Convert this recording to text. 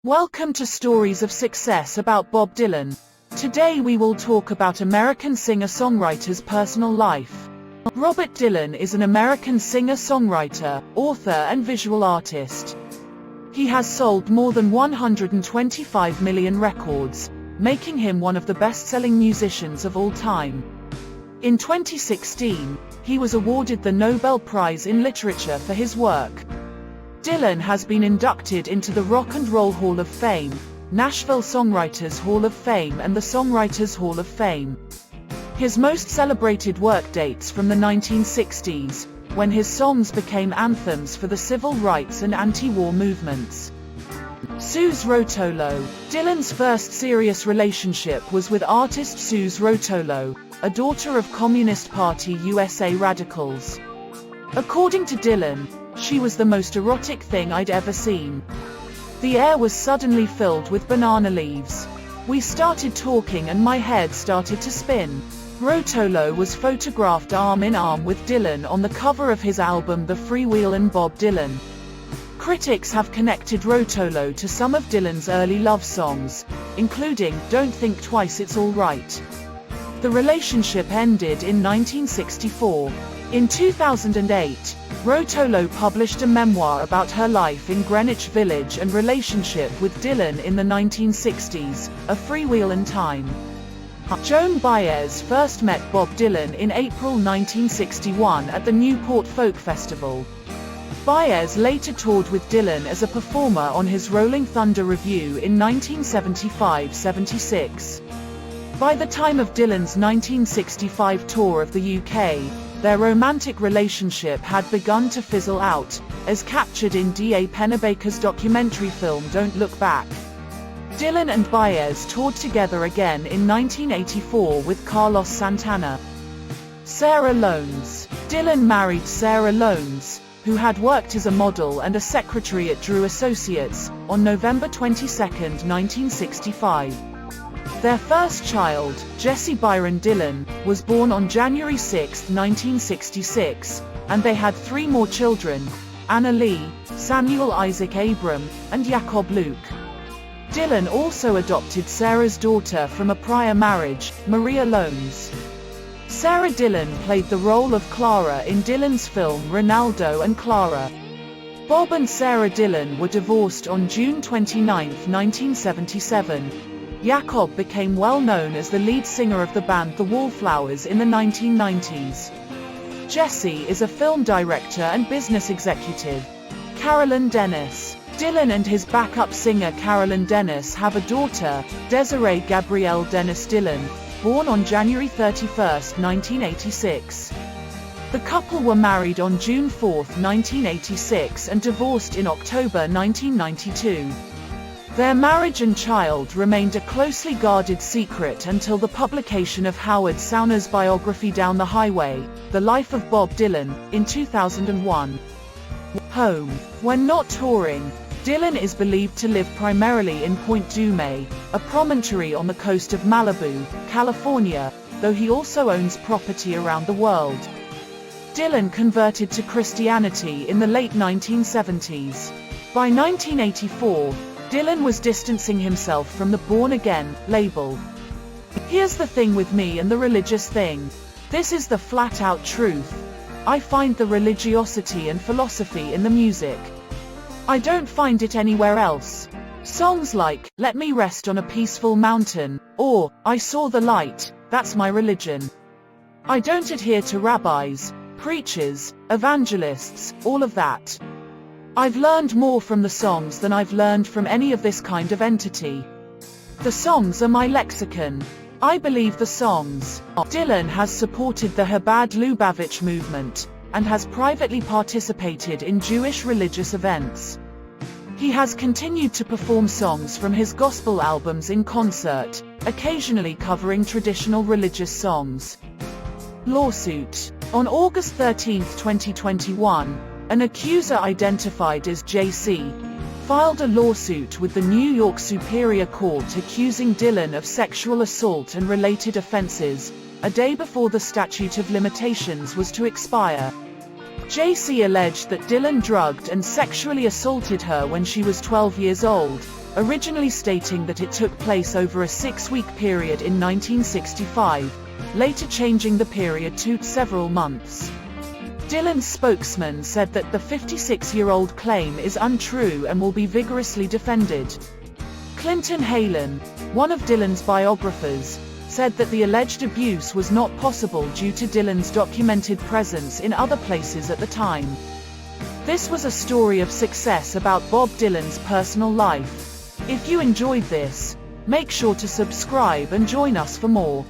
Welcome to Stories of Success about Bob Dylan. Today we will talk about American singer-songwriter's personal life. Robert Dylan is an American singer-songwriter, author and visual artist. He has sold more than 125 million records, making him one of the best-selling musicians of all time. In 2016, he was awarded the Nobel Prize in Literature for his work. Dylan has been inducted into the Rock and Roll Hall of Fame, Nashville Songwriters Hall of Fame and the Songwriters Hall of Fame. His most celebrated work dates from the 1960s, when his songs became anthems for the civil rights and anti-war movements. Suze Rotolo. Dylan's first serious relationship was with artist Suze Rotolo, a daughter of Communist Party USA radicals. According to Dylan, "She was the most erotic thing I'd ever seen. The air was suddenly filled with banana leaves. We started talking and my head started to spin." Rotolo was photographed arm in arm with Dylan on the cover of his album The Freewheelin' Bob Dylan. Critics have connected Rotolo to some of Dylan's early love songs, including Don't Think Twice It's All Right. The relationship ended in 1964. In 2008, Rotolo published a memoir about her life in Greenwich Village and relationship with Dylan in the 1960s, A Freewheelin' Time. Joan Baez first met Bob Dylan in April 1961 at the Newport Folk Festival. Baez later toured with Dylan as a performer on his Rolling Thunder Revue in 1975-76. By the time of Dylan's 1965 tour of the UK, their romantic relationship had begun to fizzle out, as captured in D.A. Pennebaker's documentary film Don't Look Back. Dylan and Baez toured together again in 1984 with Carlos Santana. Sara Lownds. Dylan married Sara Lownds, who had worked as a model and a secretary at Drew Associates, on November 22, 1965. Their first child, Jesse Byron Dylan, was born on January 6, 1966, and they had three more children: Anna Lee, Samuel Isaac Abram, and Jacob Luke. Dylan also adopted Sarah's daughter from a prior marriage, Maria Lownds. Sarah Dylan played the role of Clara in Dylan's film Ronaldo and Clara. Bob and Sarah Dylan were divorced on June 29, 1977. Jacob became well known as the lead singer of the band The Wallflowers in the 1990s. Jesse is a film director and business executive. Carolyn Dennis. Dylan and his backup singer Carolyn Dennis have a daughter, Desiree Gabrielle Dennis Dylan, born on January 31, 1986. The couple were married on June 4, 1986 and divorced in October 1992. Their marriage and child remained a closely guarded secret until the publication of Howard Sauner's biography Down the Highway, The Life of Bob Dylan, in 2001. Home. When not touring, Dylan is believed to live primarily in Point Dume, a promontory on the coast of Malibu, California, though he also owns property around the world. Dylan converted to Christianity in the late 1970s. By 1984, Dylan was distancing himself from the Born Again label. "Here's the thing with me and the religious thing. This is the flat-out truth. I find the religiosity and philosophy in the music. I don't find it anywhere else. Songs like, Let Me Rest on a Peaceful Mountain, or, I Saw the Light, that's my religion. I don't adhere to rabbis, preachers, evangelists, all of that. I've learned more from the songs than I've learned from any of this kind of entity. The songs are my lexicon. I believe the songs." Dylan has supported the Chabad Lubavitch movement, and has privately participated in Jewish religious events. He has continued to perform songs from his gospel albums in concert, occasionally covering traditional religious songs. Lawsuit. On August 13, 2021, an accuser identified as JC filed a lawsuit with the New York Superior Court accusing Dylan of sexual assault and related offenses, a day before the statute of limitations was to expire. JC alleged that Dylan drugged and sexually assaulted her when she was 12 years old, originally stating that it took place over a 6-week period in 1965, later changing the period to several months. Dylan's spokesman said that the 56-year-old claim is untrue and will be vigorously defended. Clinton Halen, one of Dylan's biographers, said that the alleged abuse was not possible due to Dylan's documented presence in other places at the time. This was a story of success about Bob Dylan's personal life. If you enjoyed this, make sure to subscribe and join us for more.